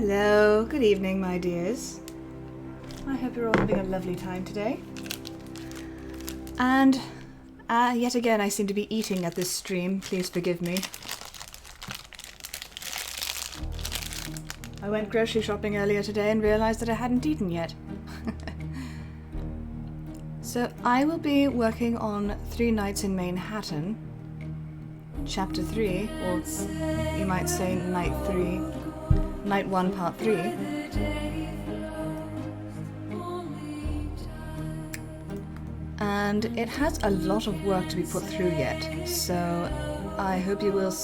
Hello, good evening, my dears. I hope you're all having a lovely time today. And yet again, I seem to be eating at this stream. Please forgive me. I went grocery shopping earlier today and realized that I hadn't eaten yet. So I will be working on 3 Nights in Manehattan, Chapter 3, or you might say Night 3, Night 1, Part 3. And it has a lot of work to be put through yet, so I hope you will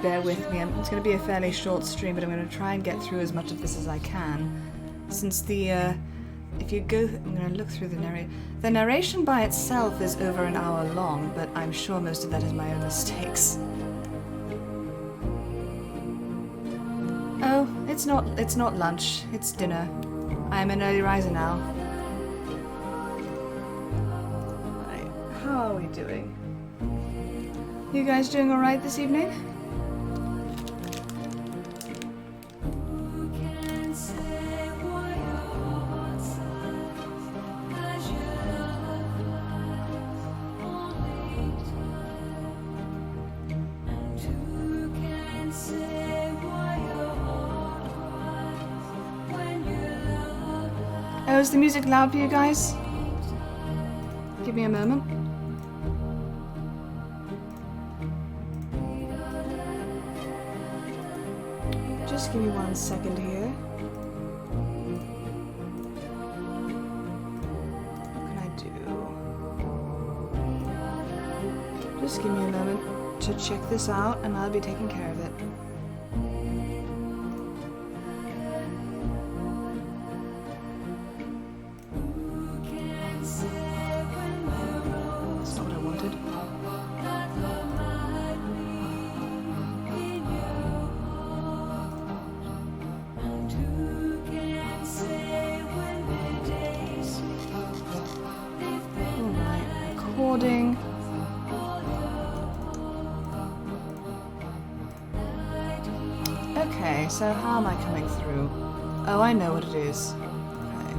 bear with me. It's going to be a fairly short stream, but I'm going to try and get through as much of this as I can. Since if you go, I'm going to look through the narration. The narration by itself is over an hour long, but I'm sure most of that is my own mistakes. Oh, it's not lunch, it's dinner. I'm an early riser now. Right, how are we doing? You guys doing alright this evening? Oh, is the music loud for you guys? Give me a moment. Just give me 1 second here. What can I do? Just give me a moment to check this out and I'll be taking care of it. Okay, so how am I coming through? Oh, I know what it is. Okay.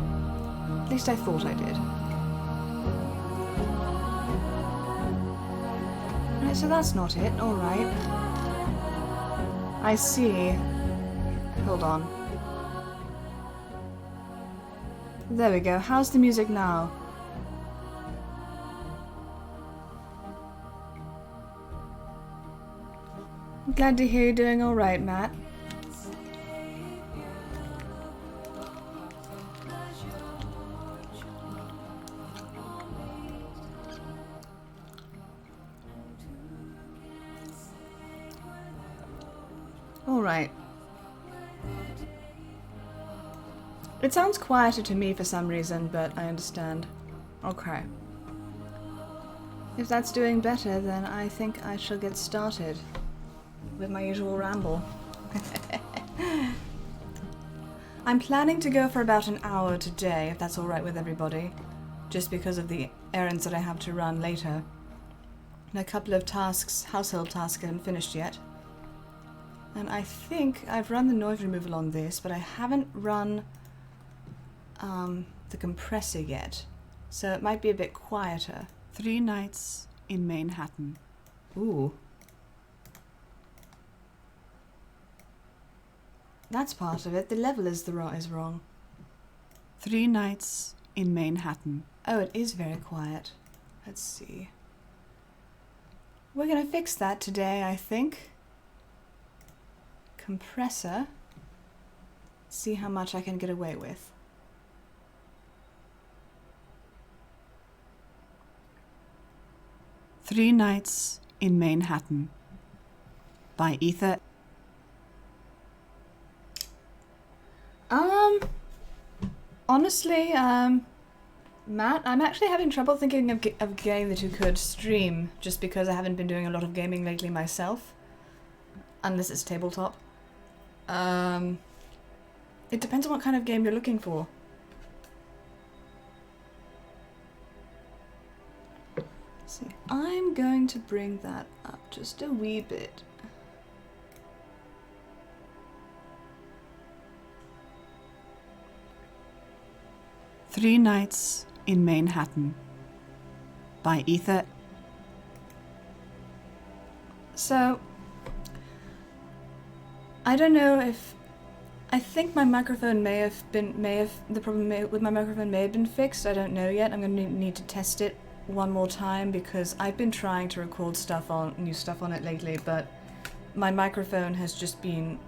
At least I thought I did. Right, so that's not it. Alright. I see. Hold on. There we go. How's the music now? I'm glad to hear you're doing alright, Matt. Alright. It sounds quieter to me for some reason, but I understand. Okay. If that's doing better, then I think I shall get started with my usual ramble. I'm planning to go for about an hour today, if that's alright with everybody, just because of the errands that I have to run later. And a couple of tasks, household tasks, haven't finished yet. And I think I've run the noise removal on this, but I haven't run the compressor yet. So it might be a bit quieter. 3 Nights in Manehattan. Ooh. That's part of it. The level is wrong. 3 Nights in Manehattan. Oh, it is very quiet. Let's see. We're gonna fix that today, I think. Compressor. See how much I can get away with. Three Nights in Manehattan by Ether. Honestly, Matt, I'm actually having trouble thinking of a game that you could stream, just because I haven't been doing a lot of gaming lately myself. Unless it's tabletop. It depends on what kind of game you're looking for. Let's see, I'm going to bring that up just a wee bit. Three Nights in Manehattan by Ether. So, I don't know if... I think my microphone the problem with my microphone may have been fixed. I don't know yet. I'm going to need to test it one more time because I've been trying to record new stuff on it lately, but my microphone has just been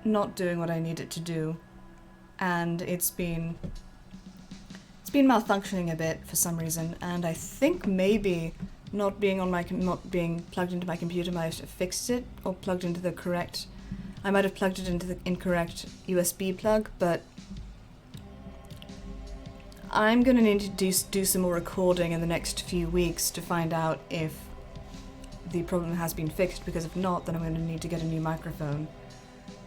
not doing what I need it to do, and it's been malfunctioning a bit for some reason, and I think maybe not being plugged into my computer might have fixed it, or plugged into the correct... I might have plugged it into the incorrect USB plug, but I'm gonna need to do some more recording in the next few weeks to find out if the problem has been fixed, because if not, then I'm gonna need to get a new microphone.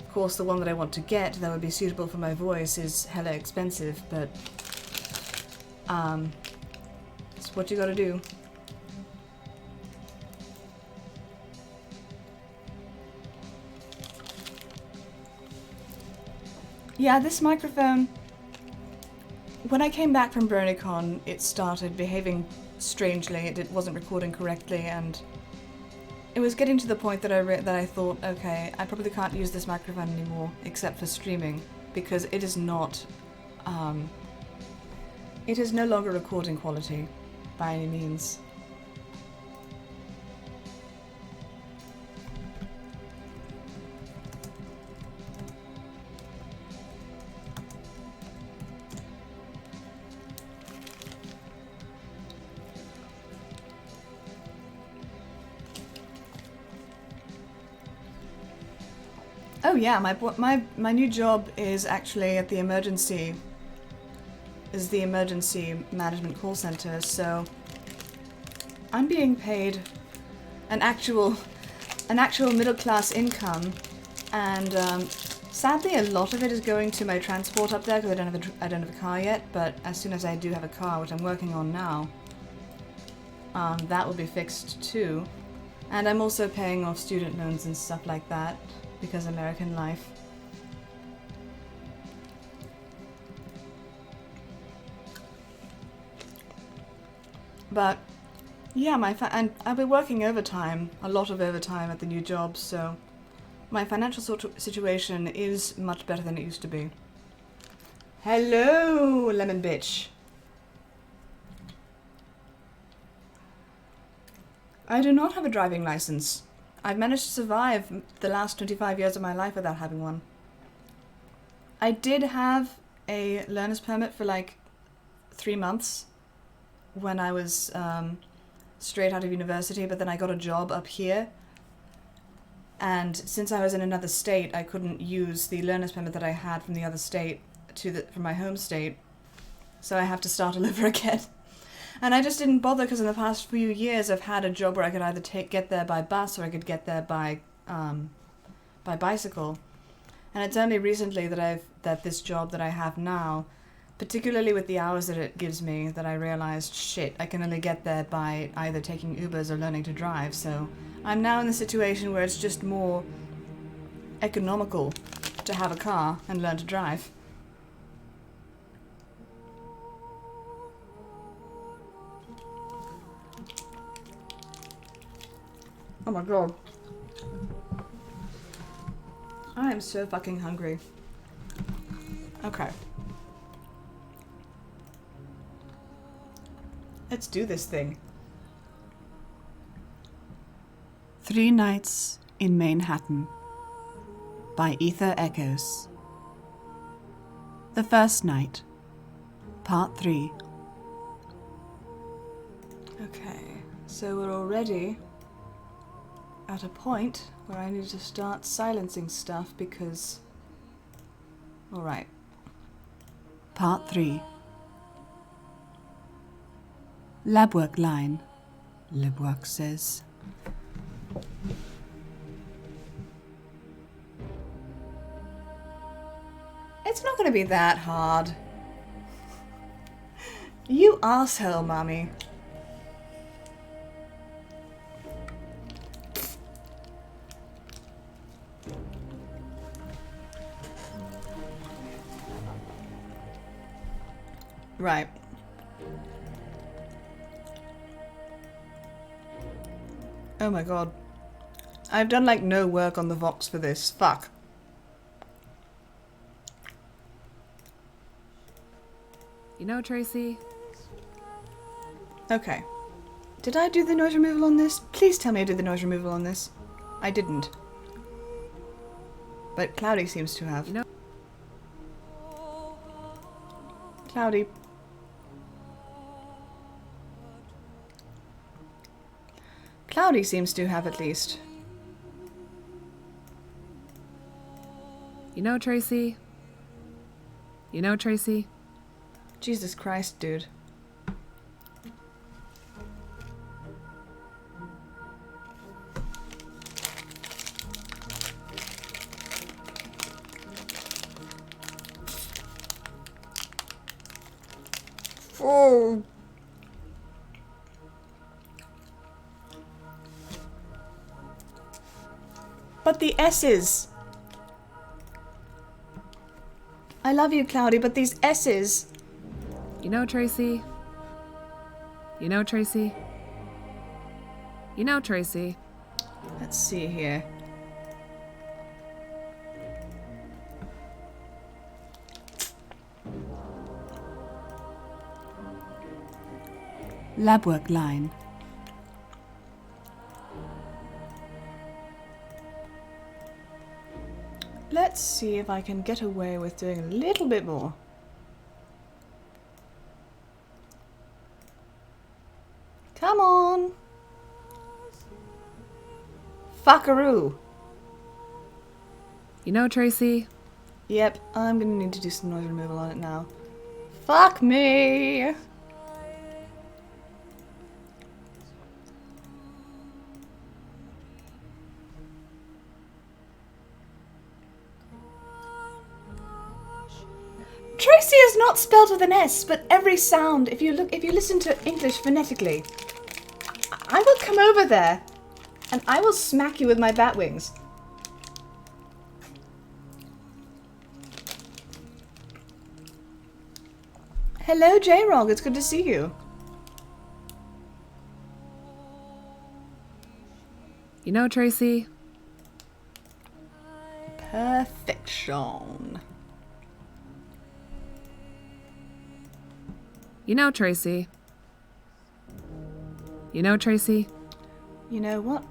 Of course, the one that I want to get that would be suitable for my voice is hella expensive, but it's what you gotta do. Yeah, this microphone, when I came back from BronyCon, it started behaving strangely. It wasn't recording correctly, and it was getting to the point that I thought, okay, I probably can't use this microphone anymore, except for streaming, because it is not, it is no longer recording quality, by any means. Oh yeah, my new job is actually at the emergency management call center, so I'm being paid an actual middle class income, and sadly a lot of it is going to my transport up there because I don't have a car yet. But as soon as I do have a car, which I'm working on now, that will be fixed too, and I'm also paying off student loans and stuff like that. Because American life. But yeah, and I'll be working overtime, a lot of overtime at the new job, so my financial situation is much better than it used to be. Hello, lemon bitch. I do not have a driving license. I've managed to survive the last 25 years of my life without having one. I did have a learner's permit for like 3 months when I was straight out of university, but then I got a job up here. And since I was in another state, I couldn't use the learner's permit that I had from the other state from my home state. So I have to start all over again. And I just didn't bother because in the past few years I've had a job where I could either get there by bus or I could get there by bicycle. And it's only recently that this job that I have now, particularly with the hours that it gives me, that I realized, shit, I can only get there by either taking Ubers or learning to drive. So I'm now in the situation where it's just more economical to have a car and learn to drive. Oh my god. I am so fucking hungry. Okay. Let's do this thing. 3 Nights in Manehattan by Ether Echoes. The First Night, Part 3. Okay, so we're already at a point where I need to start silencing stuff because... Alright. Part 3. Lab work line, LibWork says. It's not gonna be that hard. You asshole, mommy. Right. Oh my god. I've done like no work on the Vox for this. Fuck. You know, Tracy? Okay. Did I do the noise removal on this? Please tell me I did the noise removal on this. I didn't. But Cloudy seems to have. You know, Cloudy. Cloudy seems to have at least. you know, Tracy? You know, Tracy? Jesus Christ, dude. Oh. But the S's. I love you, Cloudy, but these S's. You know, Tracy? You know, Tracy? You know, Tracy? Let's see here. Lab work line. Let's see if I can get away with doing a little bit more. Come on. Fuckaroo. You know, Tracy? Yep, I'm gonna need to do some noise removal on it now. Fuck me. Tracy is not spelled with an S, but every sound, if you listen to English phonetically, I will come over there and I will smack you with my bat wings. Hello, J-Rog, it's good to see you. You know, Tracy? Perfection. You know, Tracy? You know, Tracy? You know what?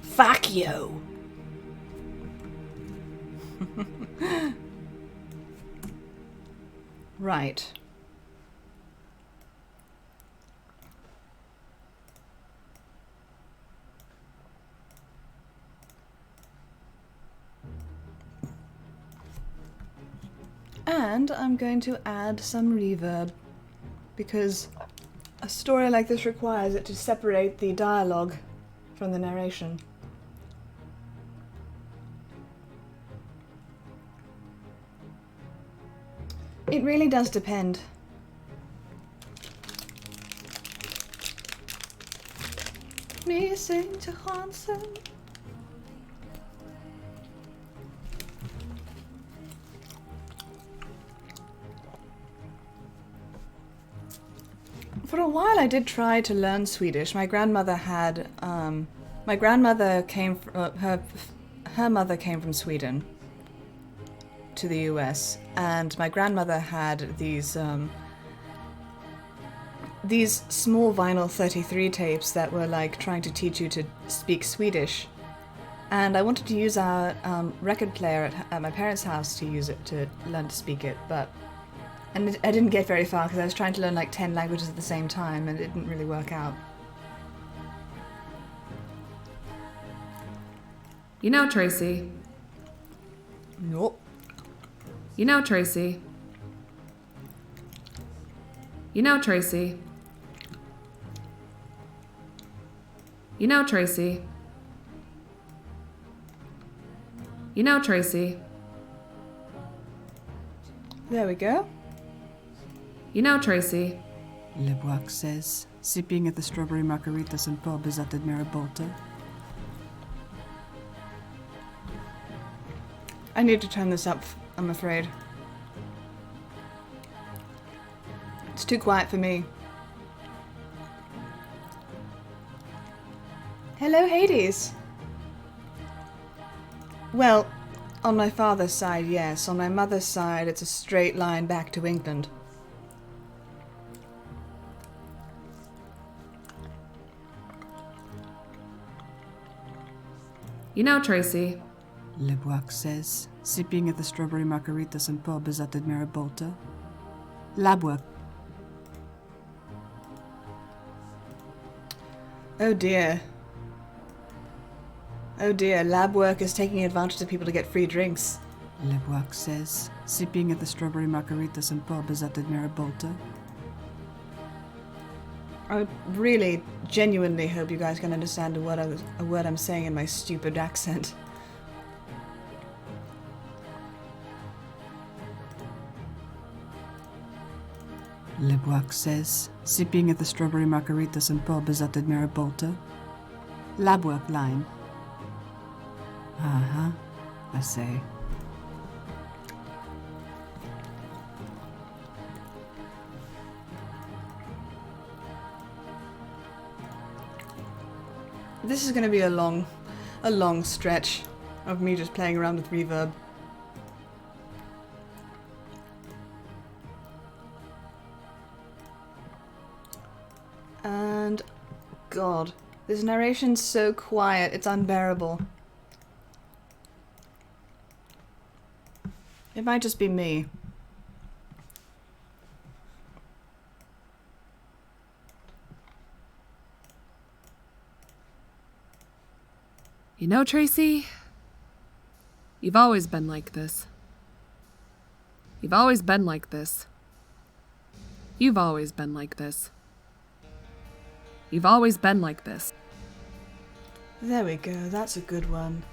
Fuck you. Right. And I'm going to add some reverb because a story like this requires it to separate the dialogue from the narration. It really does depend. Me sing to Hansen. For a while I did try to learn Swedish. My grandmother had, my grandmother came from, her mother came from Sweden to the US, and my grandmother had these small vinyl 33 tapes that were like trying to teach you to speak Swedish. And I wanted to use our record player at my parents' house to use it to learn to speak it, but I didn't get very far because I was trying to learn like 10 languages at the same time and it didn't really work out. You know, Tracy? Nope. You know, Tracy? You know, Tracy? You know, Tracy? You know, Tracy? There we go. You know, Tracy? Leboak says, sipping at the strawberry margaritas and pub is at the Mirabolta. I need to turn this up, I'm afraid. It's too quiet for me. Hello, Hades. Well, on my father's side, yes. On my mother's side, it's a straight line back to England. You know, Tracy, Leboak says, sipping at the strawberry margaritas and pub is at the Mirabolta. Labwak. Oh dear. Oh dear, lab work is taking advantage of people to get free drinks. Leboak says, sipping at the strawberry margaritas and pub is at the Mirabolta. I really, genuinely hope you guys can understand a word I'm saying in my stupid accent. Leboak says, sipping at the strawberry margaritas and pub is at the Mirabolta. Labwak line. Uh-huh, I say. This is going to be a long stretch of me just playing around with reverb. And God, this narration's so quiet, it's unbearable. It might just be me. you know, Tracy, you've always been like this. You've always been like this. You've always been like this. You've always been like this. There we go, that's a good one.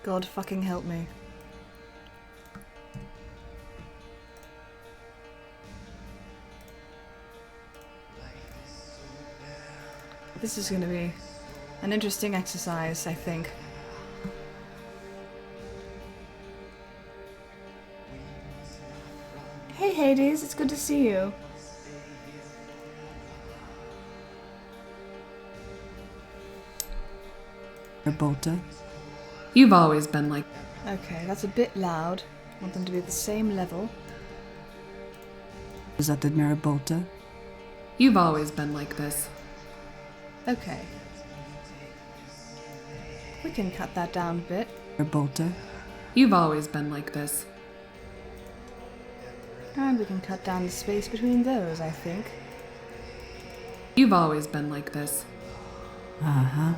God fucking help me. This is going to be an interesting exercise, I think. Hey Hades, it's good to see you. Mirabolta. You've always been like. Okay, that's a bit loud. I want them to be at the same level. Is at the Mirabolta. You've always been like this. Okay. We can cut that down a bit. Mirabolta. You've always been like this. And we can cut down the space between those, I think. You've always been like this. Uh-huh,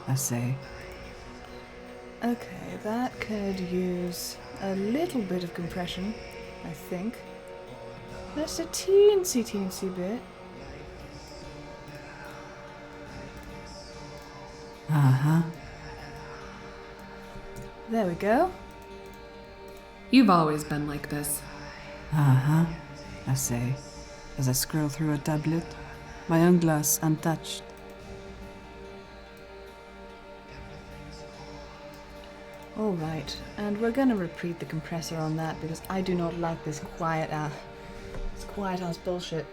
I say. Okay, that could use a little bit of compression, I think. Just a teensy bit. Uh-huh. There we go. You've always been like this. Uh-huh, I say, as I scroll through a tablet, my own glass untouched. Alright, and we're gonna repeat the compressor on that because I do not like this quiet ass bullshit.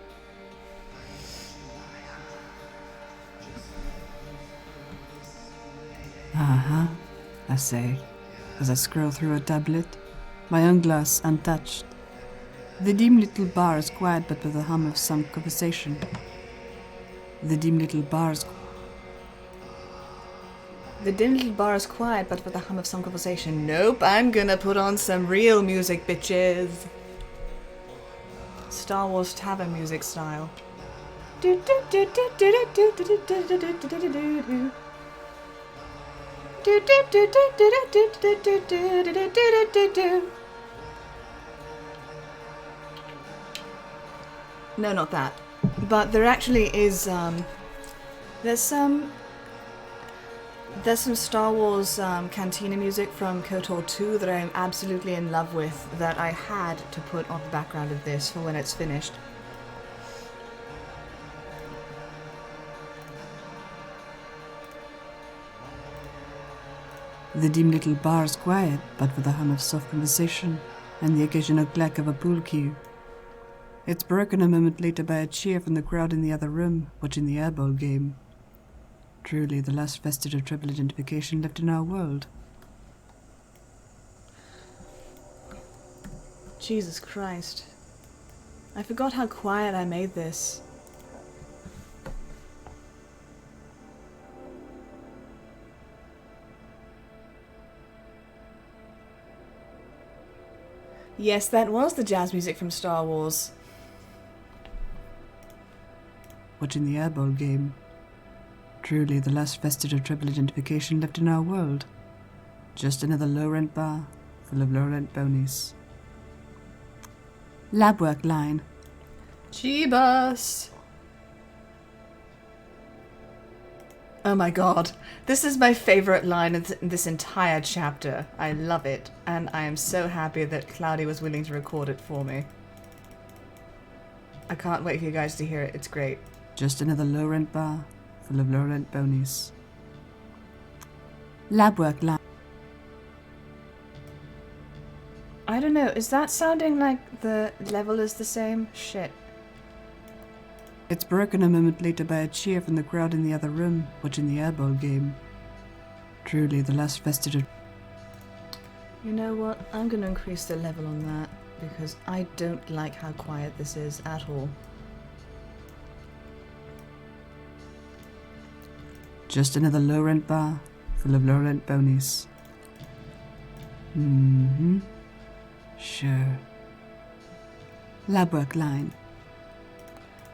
Uh-huh, I say, as I scroll through a tablet, my own glass untouched. The dim little bar is quiet but with the hum of some conversation. The dim little bar is... The dim little bar is quiet, but with the hum of some conversation. Nope, I'm gonna put on some real music, bitches. Star Wars Tavern music style. No, not that. But there actually is, there's some Star Wars Cantina music from KOTOR 2 that I am absolutely in love with that I had to put on the background of this for when it's finished. The dim little bar is quiet, but for the hum of soft conversation and the occasional clack of a pool cue. It's broken a moment later by a cheer from the crowd in the other room, watching the airball game. Truly the last vestige of tribal identification left in our world. Jesus Christ. I forgot how quiet I made this. Yes, that was the jazz music from Star Wars. Watching the airball game. Truly the last vestige of tribal identification left in our world. Just another low-rent bar full of low-rent bonies. Lab work line. Jeebus! Oh my god. This is my favorite line in this entire chapter. I love it, and I am so happy that Cloudy was willing to record it for me. I can't wait for you guys to hear it. It's great. Just another low-rent bar full of low-rent bonies. Lab work line. I don't know, is that sounding like the level is the same? Shit. It's broken a moment later by a cheer from the crowd in the other room, watching the airball game. Truly the last vestige of... You know what? I'm gonna increase the level on that, because I don't like how quiet this is at all. Just another low-rent bar full of low-rent bonies. Mm-hmm. Sure. Lab work line.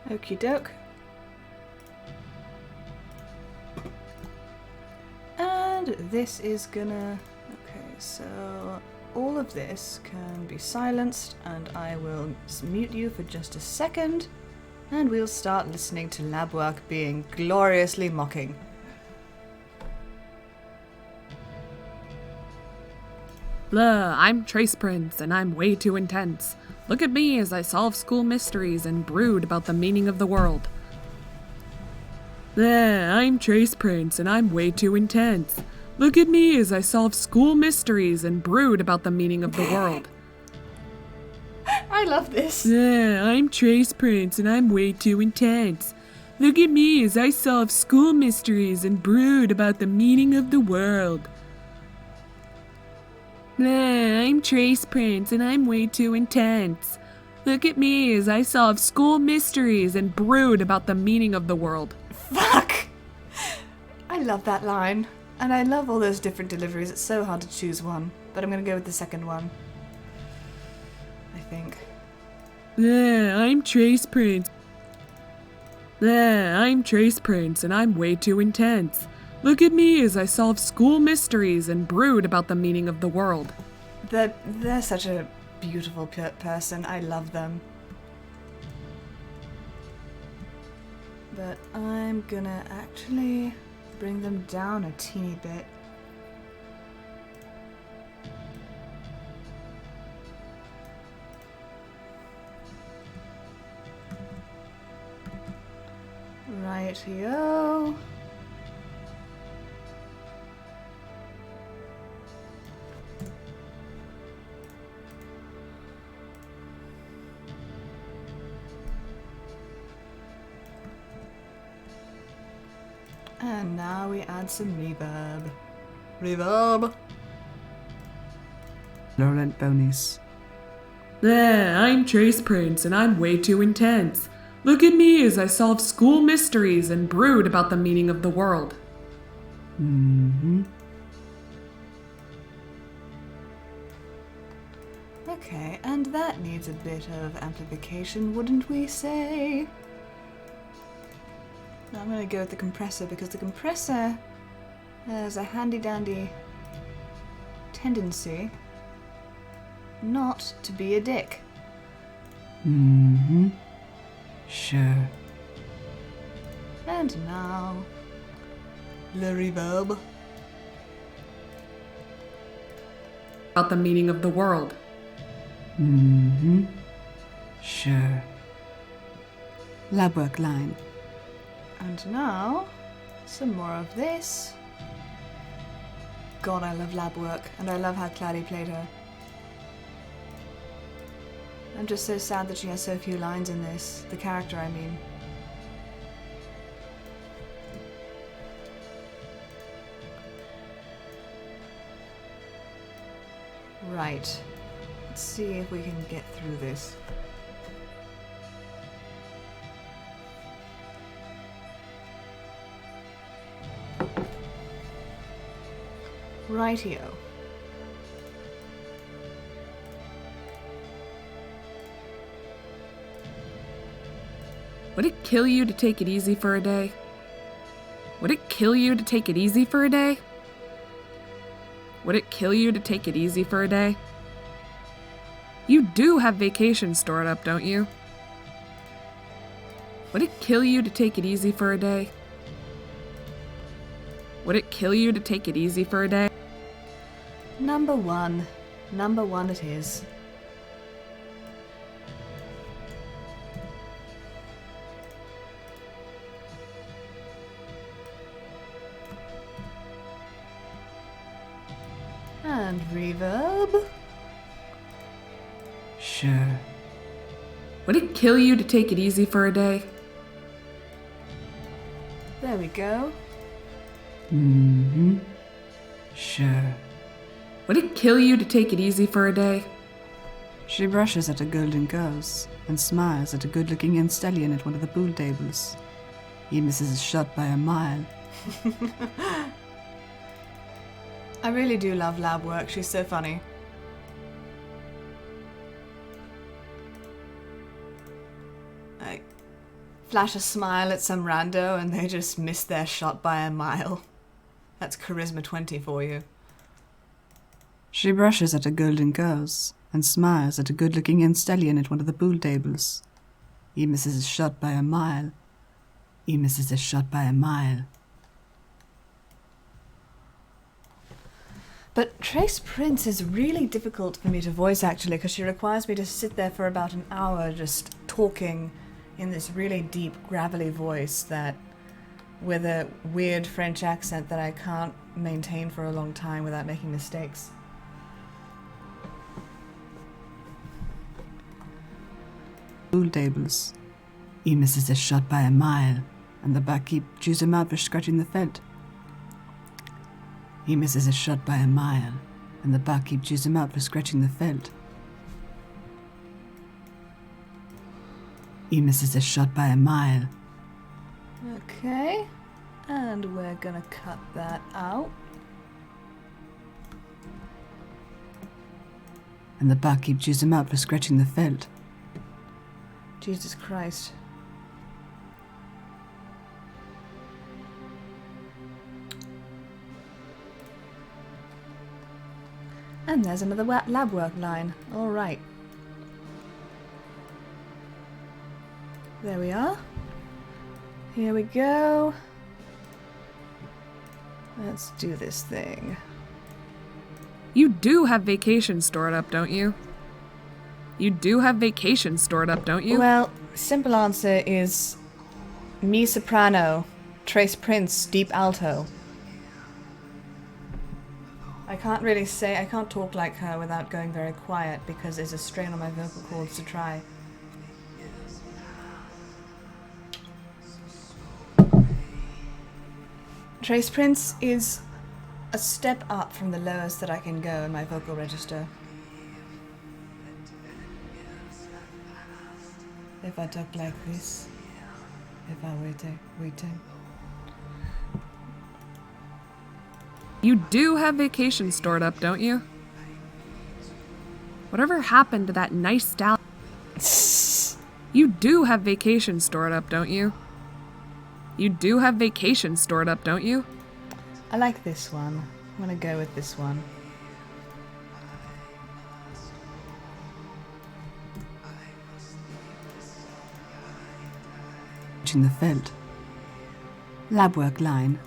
Okie doke. And this is gonna... Okay, so all of this can be silenced, and I will mute you for just a second, and we'll start listening to lab work being gloriously mocking. Blah, I'm Trace Prince, and I'm way too intense. Look at me as I solve school mysteries and brood about the meaning of the world. Blah, I'm Trace Prince, and I'm way too intense. Look at me as I solve school mysteries and brood about the meaning of the world. I love this. Blah, I'm Trace Prince, and I'm way too intense. Look at me as I solve school mysteries and brood about the meaning of the world. Blah, I'm Trace Prince, and I'm way too intense. Look at me as I solve school mysteries and brood about the meaning of the world. Fuck! I love that line. And I love all those different deliveries. It's so hard to choose one. But I'm gonna go with the second one. I think. Blah, I'm Trace Prince. Blah, I'm Trace Prince, and I'm way too intense. Look at me as I solve school mysteries and brood about the meaning of the world. They're such a beautiful person. I love them. But I'm gonna actually bring them down a teeny bit. Rightio. And now we add some reverb. Reverb! Low-rent bonies. Blah, I'm Trace Prince, and I'm way too intense. Look at me as I solve school mysteries and brood about the meaning of the world. Mm-hmm. Okay, and that needs a bit of amplification, wouldn't we say? Now I'm going to go with the compressor, because the compressor has a handy-dandy tendency not to be a dick. Mm-hmm. Sure. And now, the reverb. About the meaning of the world. Mm-hmm. Sure. Lab work line. And now, some more of this. God, I love lab work, and I love how Cloudy played her. I'm just so sad that she has so few lines in this. The character, I mean. Right. Let's see if we can get through this. Rightio. Would it kill you to take it easy for a day? Would it kill you to take it easy for a day? Would it kill you to take it easy for a day? You do have vacation stored up, don't you? Would it kill you to take it easy for a day? Would it kill you to take it easy for a day? Number one. Number one it is. And reverb. Sure. Would it kill you to take it easy for a day? There we go. Mm-hmm. Sure. Would it kill you to take it easy for a day? She brushes at a golden goose and smiles at a good-looking young stallion at one of the pool tables. He misses his shot by a mile. I really do love lab work. She's so funny. I flash a smile at some rando and they just miss their shot by a mile. That's charisma 20 for you. She brushes at a golden goose and smiles at a good-looking young stallion at one of the pool tables. He misses his shot by a mile. He misses his shot by a mile. But Trace Prince is really difficult for me to voice actually, because she requires me to sit there for about an hour just talking in this really deep, gravelly voice that, with a weird French accent that I can't maintain for a long time without making mistakes. Pool tables. He misses his shot by a mile, and the barkeep chews him out for scratching the felt. He misses his shot by a mile, and the barkeep chews him out for scratching the felt. He misses his shot by a mile. Okay, and we're gonna cut that out. And the barkeep chews him out for scratching the felt. Jesus Christ. And there's another lab work line. All right. There we are. Here we go. Let's do this thing. You do have vacation stored up, don't you? You do have vacation stored up, don't you? Well, simple answer is mi soprano, Trace Prince, deep alto. I can't really say, I can't talk like her without going very quiet because there's a strain on my vocal cords to try. Trace Prince is a step up from the lowest that I can go in my vocal register. If I talk like this, if I waiting. You do have vacation stored up, don't you? Whatever happened to that nice stallion? You do have vacation stored up, don't you? You do have vacation stored up, don't you? I like this one. I'm gonna go with this one. In the felt. Lab work line.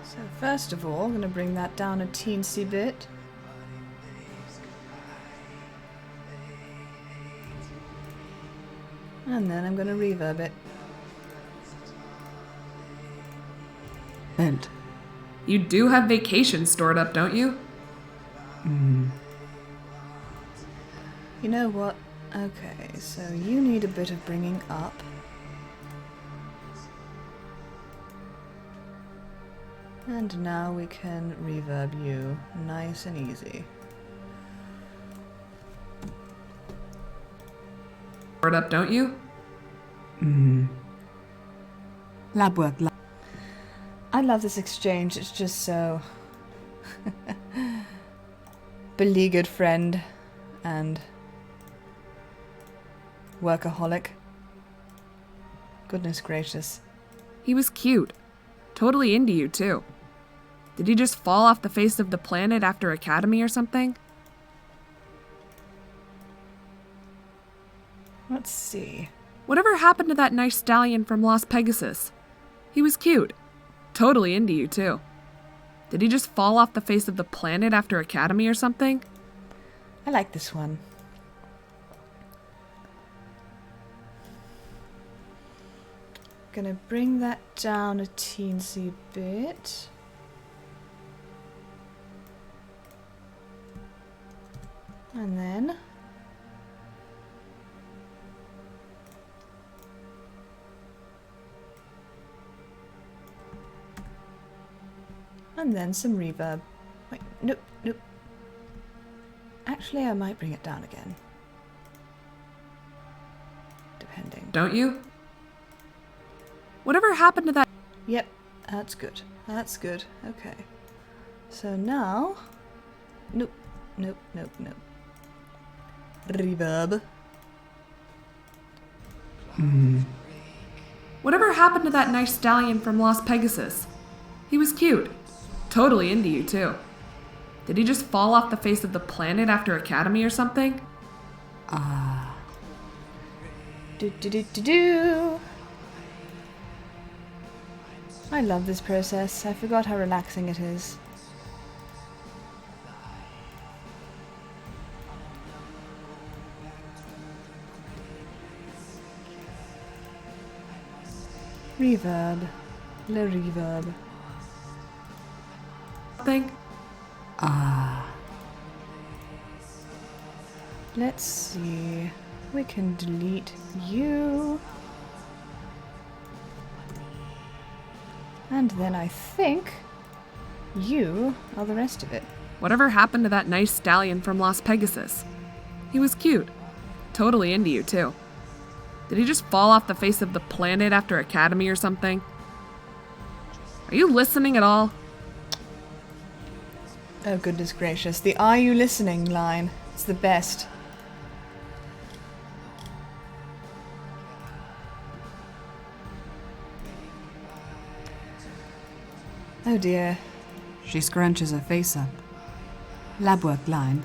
So first of all, I'm gonna bring that down a teensy bit. And then I'm going to reverb it. Belt. You do have vacation stored up, don't you? You know what? Okay, so you need a bit of bringing up. And now we can reverb you. Nice and easy. Stored up, don't you? Lab work. I love this exchange. It's just so... beleaguered friend and workaholic. Goodness gracious. He was cute. Totally into you, too. Did he just fall off the face of the planet after Academy or something? Let's see. Whatever happened to that nice stallion from Las Pegasus? He was cute. Totally into you, too. Did he just fall off the face of the planet after Academy or something? I like this one. Gonna bring that down a teensy bit. And then... and then some reverb. Wait, nope, nope. Actually, I might bring it down again. Depending. Don't you? Whatever happened to that? Yep, that's good. That's good. Okay. So now... nope, nope, nope, nope. Reverb. Whatever happened to that nice stallion from Las Pegasus? He was cute. Totally into you, too. Did he just fall off the face of the planet after Academy or something? Do. I love this process. I forgot how relaxing it is. Reverb. Le reverb. Thing? Let's see. We can delete you. And then I think you are the rest of it. Whatever happened to that nice stallion from Las Pegasus? He was cute. Totally into you, too. Did he just fall off the face of the planet after Academy or something? Are you listening at all? Oh, goodness gracious. The "Are you listening" line. It's the best. Oh dear. She scrunches her face up. Lab work line.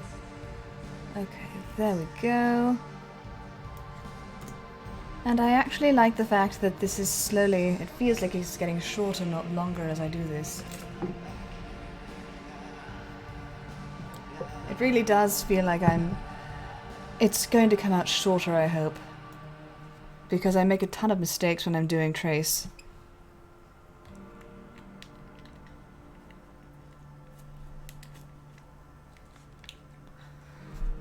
Okay, there we go. And I actually like the fact that this is slowly... it feels like it's getting shorter, not longer, as I do this. It really does feel like it's going to come out shorter, I hope. Because I make a ton of mistakes when I'm doing trace.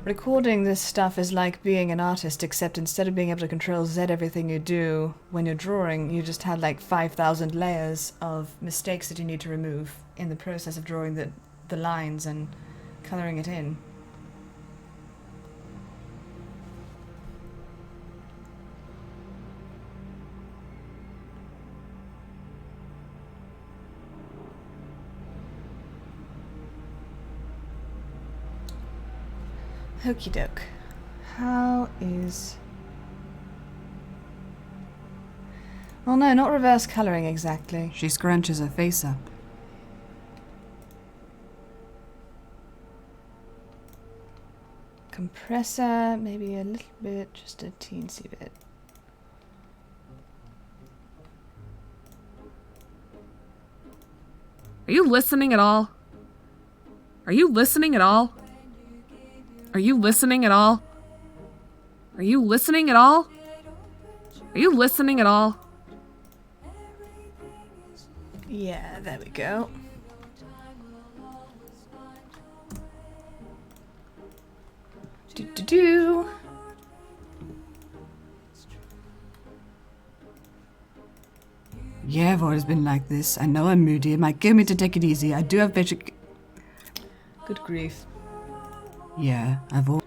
Recording this stuff is like being an artist, except instead of being able to control Z everything you do, when you're drawing, you just had like 5,000 layers of mistakes that you need to remove in the process of drawing the lines and coloring it in. Okie doke. How is... well, no, not reverse colouring exactly. She scrunches her face up. Compressor, maybe a little bit, just a teensy bit. Are you listening at all? Are you listening at all? Are you listening at all? Are you listening at all? Are you listening at all? Yeah, there we go. Do. Yeah, I've always been like this. I know I'm moody. It might kill me to take it easy. I do have basic... Good grief. Yeah, I've always...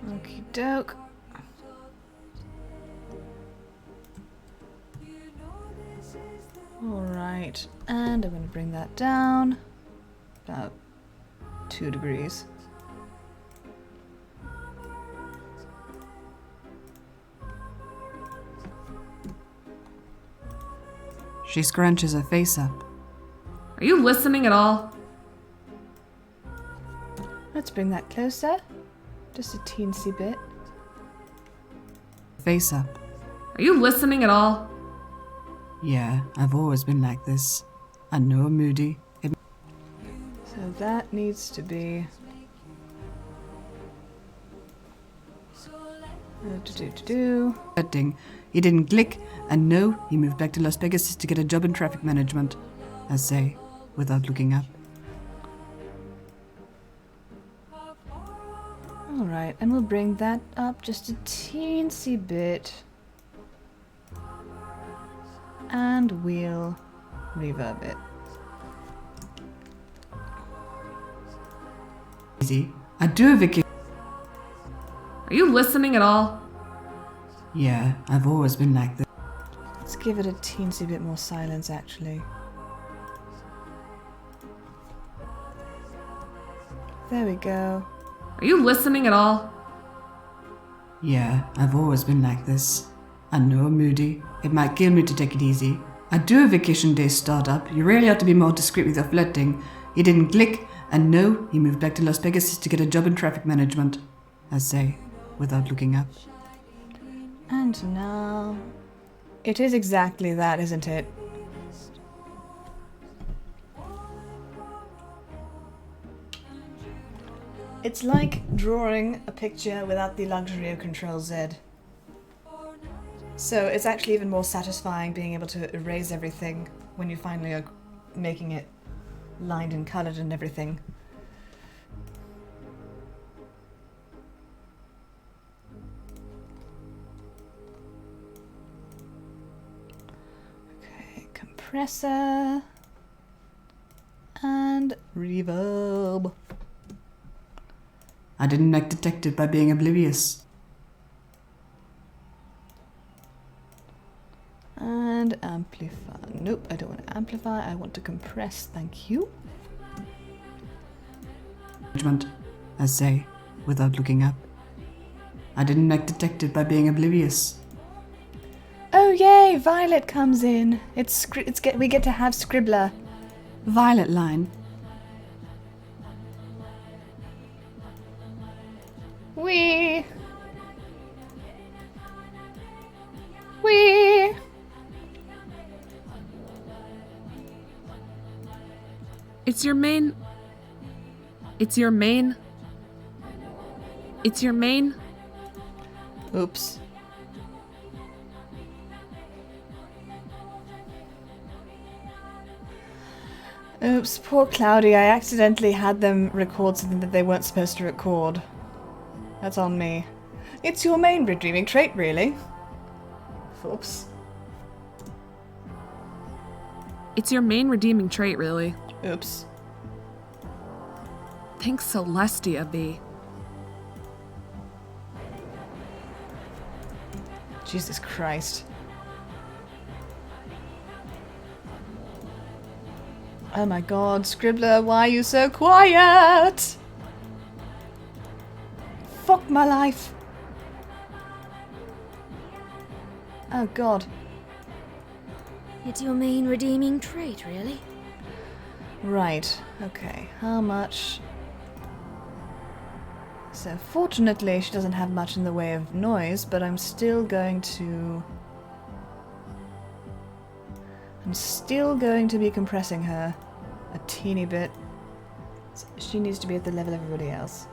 Okie doke. Alright, and I'm going to bring that down about 2 degrees. She scrunches her face up. Are you listening at all? Let's bring that closer. Just a teensy bit. Face up. Are you listening at all? Yeah, I've always been like this. I know I'm moody. So that needs to be... Betting. He didn't click, and no, he moved back to Las Vegas to get a job in traffic management. I say, without looking up. Alright, and we'll bring that up just a teensy bit. And we'll reverb it. Easy. I do have a kick. Are you listening at all? Yeah, I've always been like this. Let's give it a teensy bit more silence, actually. There we go. Are you listening at all? Yeah, I've always been like this. I know I'm moody. It might kill me to take it easy. I do a vacation day startup. You really ought to be more discreet with your flirting. He didn't click, and no, he moved back to Las Vegas to get a job in traffic management. I say, without looking up. And now... It is exactly that, isn't it? It's like drawing a picture without the luxury of Control-Z. So it's actually even more satisfying being able to erase everything when you finally are making it lined and colored and everything. Okay, compressor and reverb. I didn't act detective by being oblivious. And amplify. Nope, I don't want to amplify. I want to compress. Thank you. Management, I say, without looking up. I didn't act detective by being oblivious. Oh yay! Violet comes in. We get to have Scribbler. Violet line. Wee. It's your main... Oops. Oops, poor Cloudy. I accidentally had them record something that they weren't supposed to record. That's on me. It's your main redeeming trait, really. Oops. It's your main redeeming trait, really. Oops. Thanks, Celestia, V. Jesus Christ. Oh my god, Scribbler, why are you so quiet? Fuck my life. Oh god. It's your main redeeming trait, really? Right, okay. How much? So fortunately she doesn't have much in the way of noise, but I'm still going to be compressing her a teeny bit. She needs to be at the level of everybody else.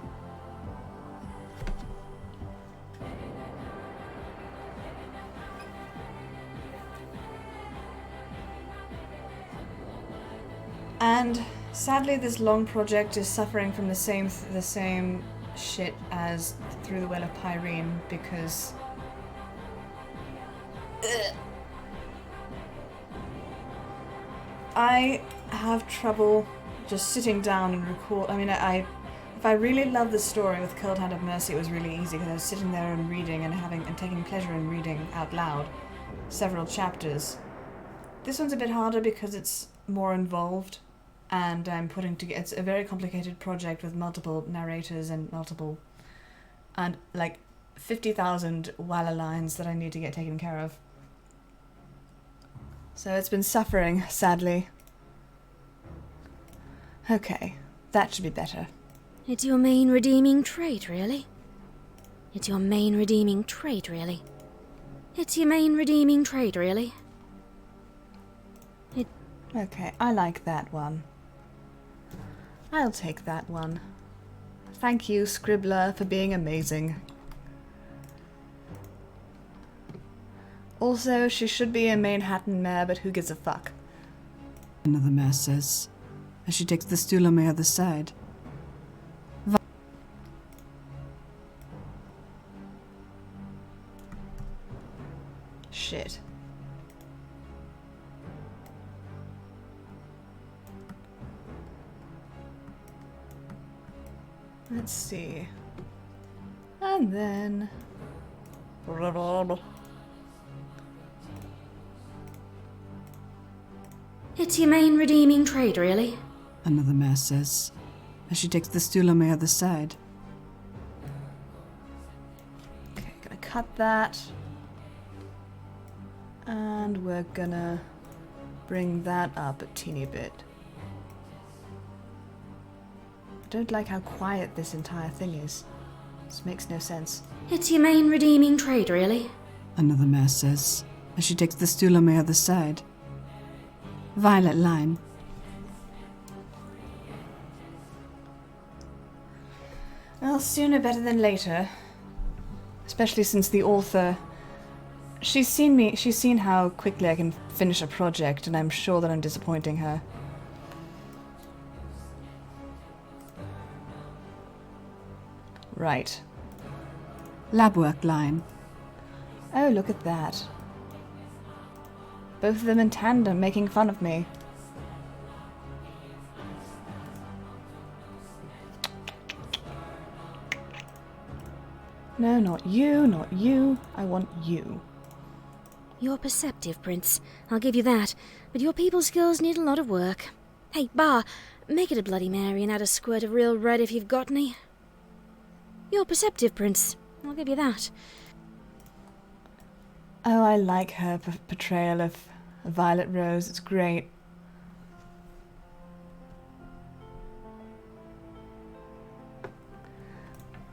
And sadly, this long project is suffering from the same shit as Through the Well of Pyrene, because I have trouble just sitting down and record. I mean, if I really loved the story with Cold Hand of Mercy, it was really easy because I was sitting there and reading and taking pleasure in reading out loud several chapters. This one's a bit harder because it's more involved, and I'm putting together. It's a very complicated project with multiple narrators and like 50,000 Walla lines that I need to get taken care of. So it's been suffering, sadly. Okay, that should be better. It's your main redeeming trait, really. It's your main redeeming trait, really. It's your main redeeming trait, really. Okay, I like that one. I'll take that one. Thank you, Scribbler, for being amazing. Also, she should be a Manehattan mare, but who gives a fuck? Another mare says, as she takes the stool on my other side. Shit. Let's see. And then... It's your main redeeming trait, really. Another mare says, as she takes the stool on my other side. Okay, gonna cut that. And we're gonna bring that up a teeny bit. I don't like how quiet this entire thing is. This makes no sense. It's your main redeeming trait, really. Another mare says, as she takes the stool on my other side. Violet line. Well, sooner better than later. Especially since the author... She's seen how quickly I can finish a project, and I'm sure that I'm disappointing her. Right. Lab work line. Oh, look at that. Both of them in tandem, making fun of me. No, not you, not you. I want you. You're perceptive, Prince. I'll give you that. But your people skills need a lot of work. Hey, Bar, make it a Bloody Mary and add a squirt of real red if you've got any. You're perceptive, Prince. I'll give you that. Oh, I like her portrayal of Violet Rose. It's great.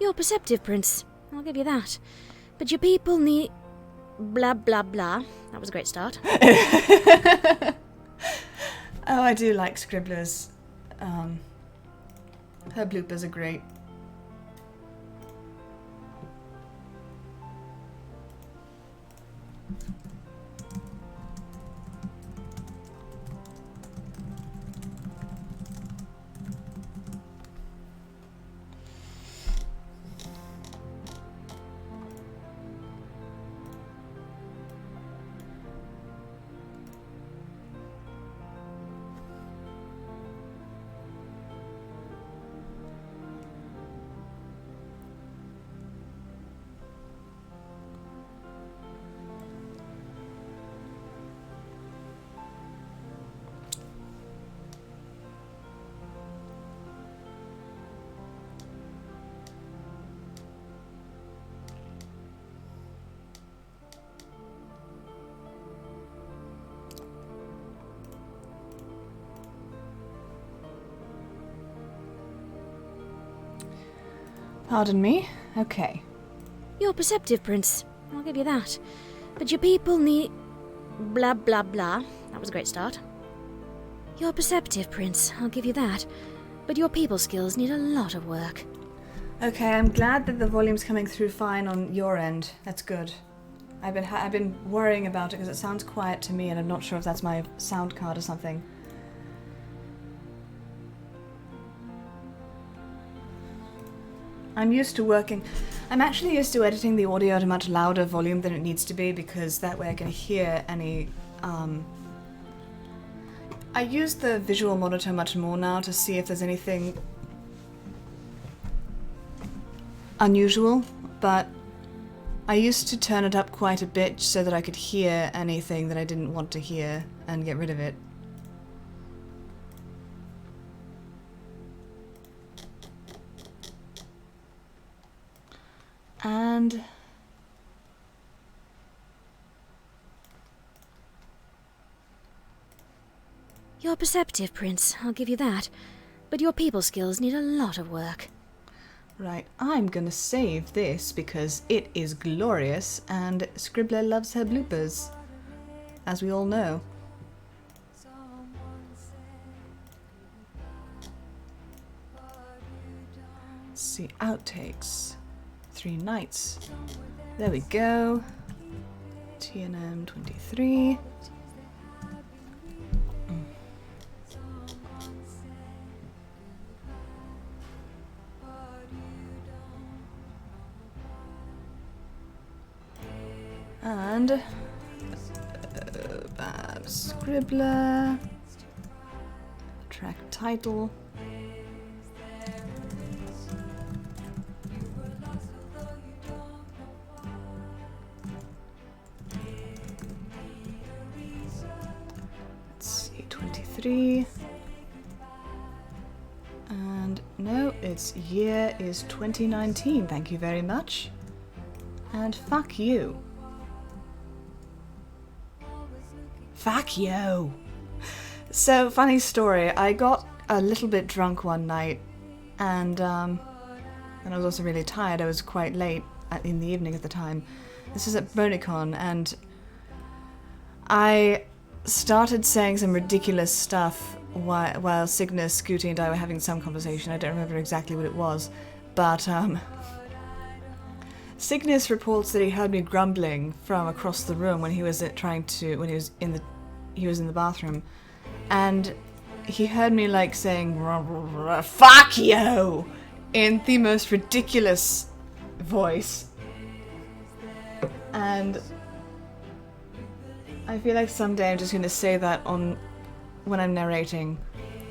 You're perceptive, Prince. I'll give you that. But your people need... Blah, blah, blah. That was a great start. Oh, I do like Scribbler's. Her bloopers are great. Pardon me? Okay. You're perceptive, Prince. I'll give you that. But your people need... Blah, blah, blah. That was a great start. You're perceptive, Prince. I'll give you that. But your people skills need a lot of work. Okay, I'm glad that the volume's coming through fine on your end. That's good. I've been worrying about it because it sounds quiet to me, and I'm not sure if that's my sound card or something. I'm used to working... I'm actually used to editing the audio at a much louder volume than it needs to be, because that way I can hear any... I use the visual monitor much more now to see if there's anything unusual, but I used to turn it up quite a bit so that I could hear anything that I didn't want to hear and get rid of it. And You're perceptive, Prince, I'll give you that. But your people skills need a lot of work. right, I'm gonna save this because it is glorious and Scribbler loves her bloopers, as we all know. Let's see, outtakes. 3 nights. There we go. TNM 23. And Scribbler, track title, let's see, 23, and no, its year is 2019, thank you very much, and fuck you. Fuck you! So, funny story, I got a little bit drunk one night, and I was also really tired. I was quite late in the evening at the time. This was at BronyCon, and I started saying some ridiculous stuff while Cygnus, Scooty, and I were having some conversation. I don't remember exactly what it was, but Cygnus reports that he heard me grumbling from across the room when he was in the bathroom, and he heard me like saying "fuck you" in the most ridiculous voice, and I feel like someday I'm just going to say that when I'm narrating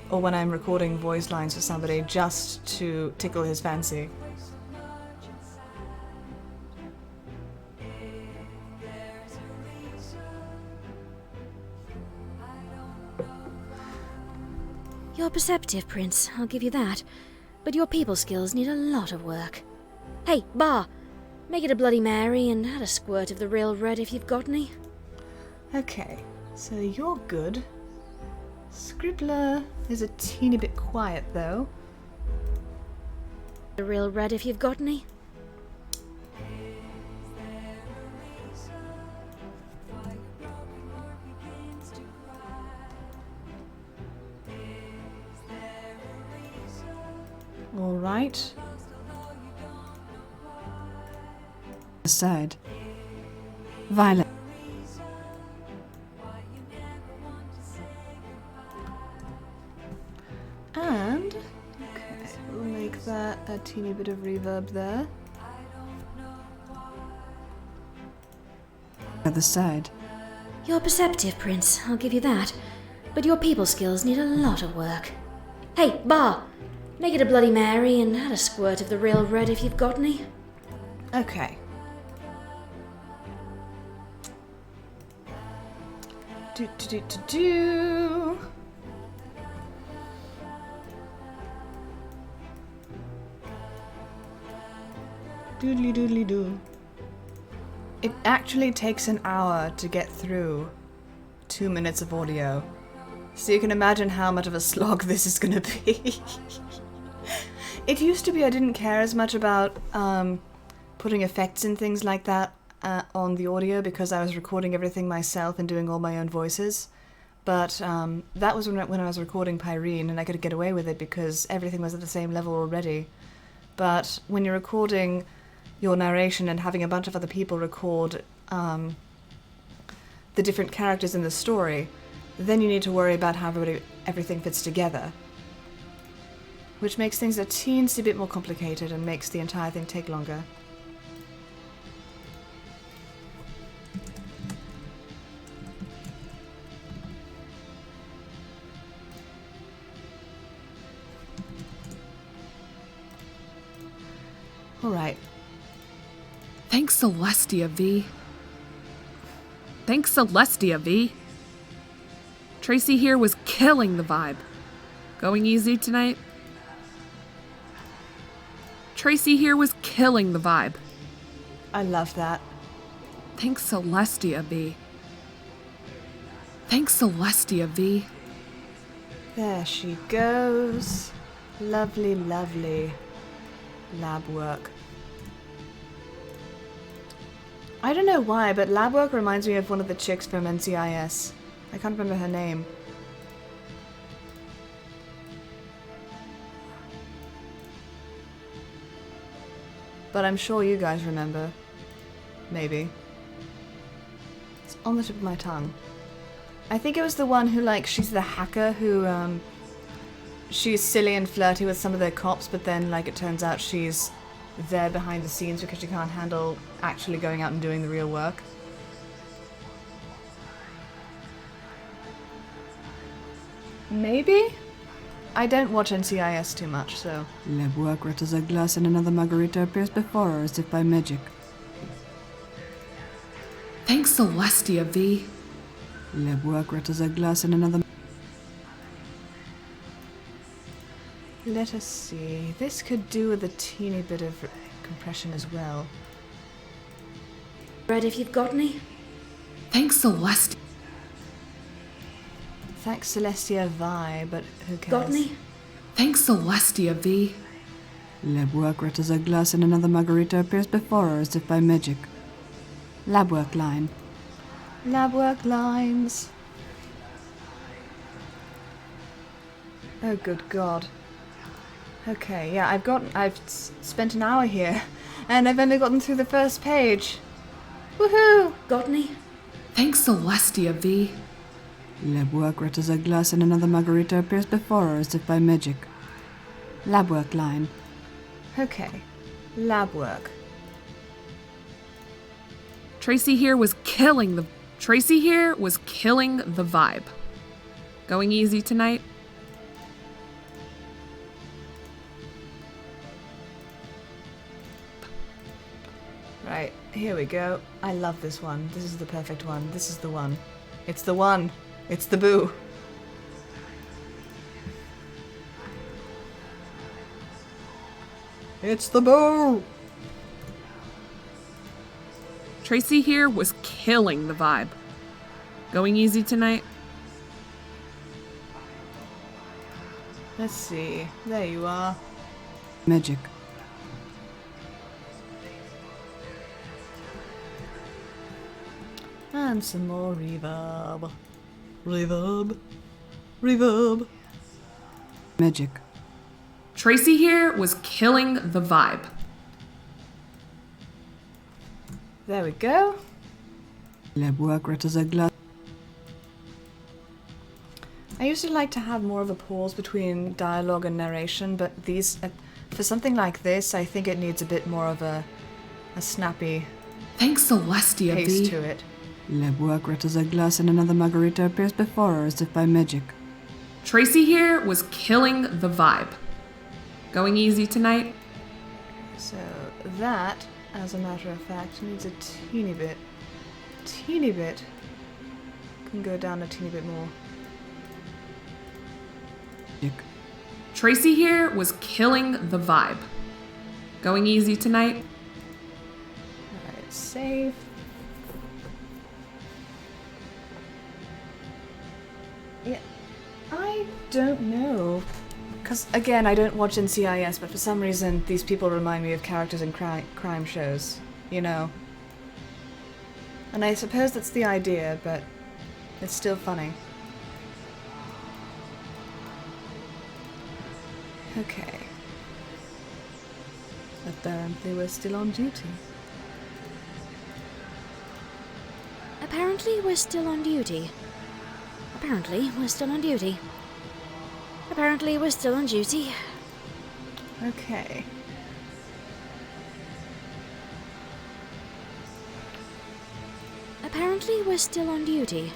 or when I'm recording voice lines for somebody, just to tickle his fancy. You're perceptive, Prince, I'll give you that. But your people skills need a lot of work. Hey, Bar! Make it a Bloody Mary and add a squirt of the real red if you've got any. Okay, so you're good. Scribbler is a teeny bit quiet though. The real red if you've got any. All right. Aside. Violet. And, okay, we'll make that a teeny bit of reverb there. Other side. You're perceptive, Prince, I'll give you that. But your people skills need a lot of work. Hey, Bar! Make it a Bloody Mary and add a squirt of the real red if you've got any. Okay. Do. Doodly doodly doo. It actually takes an hour to get through 2 minutes of audio. So you can imagine how much of a slog this is gonna be. It used to be I didn't care as much about putting effects and things like that on the audio because I was recording everything myself and doing all my own voices. But that was when I was recording Pyrene, and I could get away with it because everything was at the same level already. But when you're recording your narration and having a bunch of other people record the different characters in the story, then you need to worry about how everything fits together. which makes things a teensy bit more complicated and makes the entire thing take longer. Alright. Thanks, Celestia V. Thanks, Celestia V. Tracy here was killing the vibe. Going easy tonight? Tracy here was killing the vibe. I love that. Thanks, Celestia V. Thanks, Celestia V. There she goes. Lovely, lovely lab work. I don't know why, but lab work reminds me of one of the chicks from NCIS. I can't remember her name. But I'm sure you guys remember. Maybe. It's on the tip of my tongue. I think it was the one who, like, she's the hacker who, she's silly and flirty with some of the cops, but then, like, it turns out she's there behind the scenes because she can't handle actually going out and doing the real work. Maybe? I don't watch NCIS too much, so... Lab work rattles a glass and another margarita appears before her as if by magic. Thanks, Celestia V. Lab work rattles a glass and another... Let us see. This could do with a teeny bit of compression as well. Bread if you've got any. Thanks, Celestia. Thanks, Celestia Vi, but who cares? Got any? Thanks, Celestia V. Lab work rattles a glass and another margarita appears before her as if by magic. Lab work line. Lab work lines. Oh, good God. Okay, yeah, I've spent an hour here, and I've only gotten through the first page. Woohoo! Got any? Thanks, Celestia V. Lab work rattles a glass and another margarita appears before her as if by magic. Lab work line. Okay, lab work. Tracy here was killing the vibe. Going easy tonight? Right, here we go. I love this one. This is the perfect one. This is the one. It's the one. It's the boo. It's the boo! Tracy here was killing the vibe. Going easy tonight? Let's see. There you are. Magic. And some more reverb. Reverb. Reverb. Magic. Tracy here was killing the vibe. There we go. Lab work rattles a glass. I used to like to have more of a pause between dialogue and narration, but these, for something like this, I think it needs a bit more of a snappy Thanks, Celestia pace V. to it. Lab work rattles a glass and another margarita appears before her as if by magic. Tracy here was killing the vibe. Going easy tonight? So that, as a matter of fact, needs a teeny bit. Can go down a teeny bit more. Magic. Tracy here was killing the vibe. Going easy tonight? Alright, save. Yeah, I don't know. Because, again, I don't watch NCIS, but for some reason, these people remind me of characters in crime shows, you know? And I suppose that's the idea, but it's still funny. Okay. Apparently we're still on duty. Apparently we're still on duty. Apparently we're still on duty. Apparently we're still on duty. Okay. Apparently we're still on duty.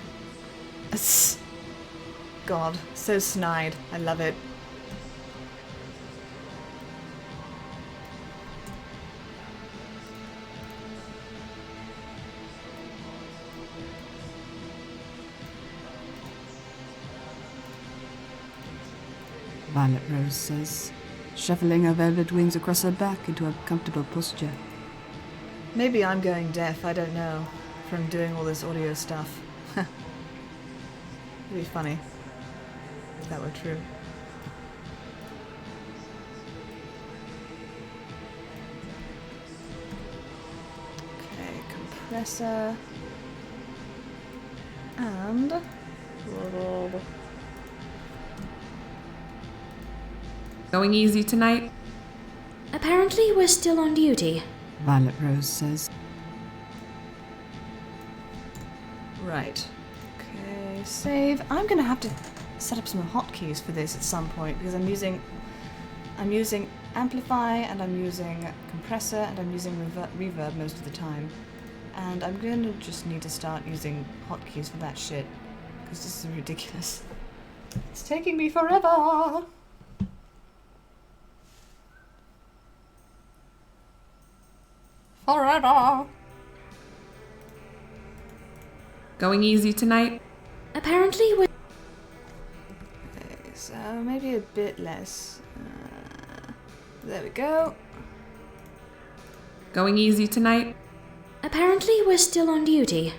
God, so snide. I love it. Violet Rose says, shuffling her velvet wings across her back into a comfortable posture. Maybe I'm going deaf, I don't know, from doing all this audio stuff. It'd be funny if that were true. Okay, compressor. And... Going easy tonight? Apparently we're still on duty. Violet Rose says. Right. Okay, save. I'm gonna have to set up some hotkeys for this at some point because I'm using amplify and I'm using compressor and I'm using reverb most of the time. And I'm gonna just need to start using hotkeys for that shit because this is ridiculous. It's taking me forever. Forever. Going easy tonight? Apparently we're... Okay, so maybe a bit less. There we go. Going easy tonight? Apparently we're still on duty.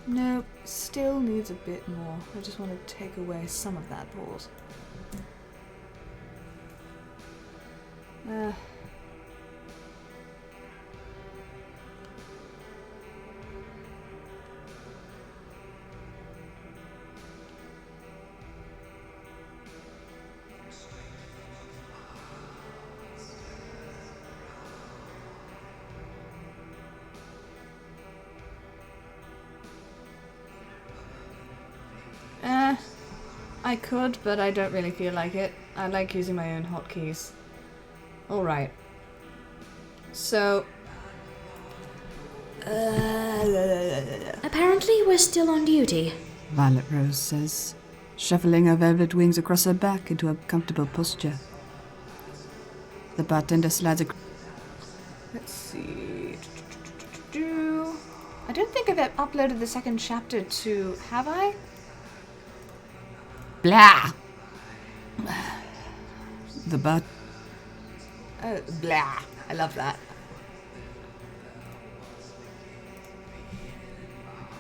Nope, still needs a bit more. I just want to take away some of that pause. I could, but I don't really feel like it. I like using my own hotkeys. Alright. So... Apparently we're still on duty. Violet Rose says, shuffling her velvet wings across her back into a comfortable posture. The bartender slides across. Let's see... I don't think I've uploaded the second chapter to... Have I? Blah! The bar... Oh, blah. I love that.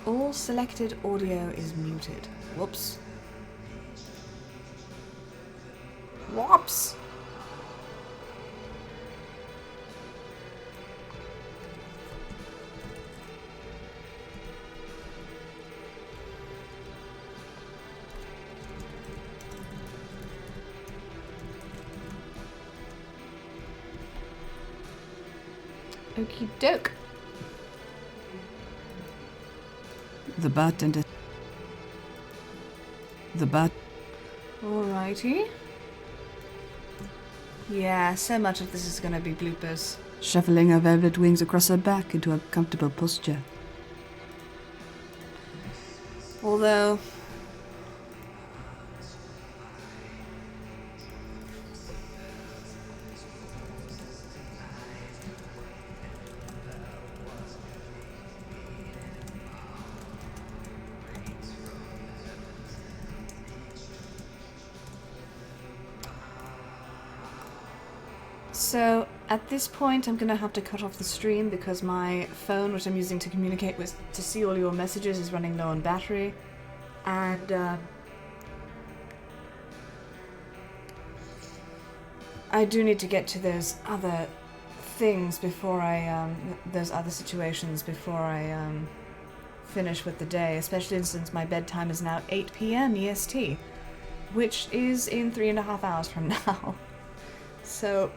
All selected audio is muted. Whoops. Whoops! Okie doke. The bartender... Alrighty. Yeah, so much of this is gonna be bloopers. Shuffling her velvet wings across her back into a comfortable posture. Although... So, at this point I'm gonna have to cut off the stream because my phone, which I'm using to communicate with, to see all your messages, is running low on battery. And, I do need to get to those other things before I, those other situations before I, finish with the day, especially since my bedtime is now 8 PM EST, which is in 3.5 hours from now. So,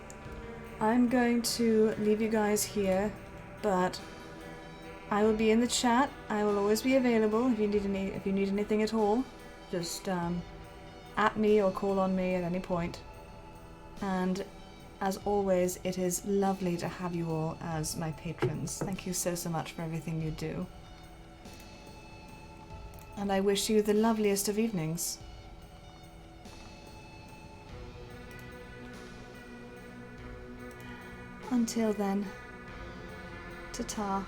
I'm going to leave you guys here, but I will be in the chat. I will always be available if you need anything at all. Just at me or call on me at any point. And as always, it is lovely to have you all as my patrons. Thank you so much for everything you do. And I wish you the loveliest of evenings. Until then, ta-ta.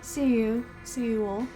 See you all.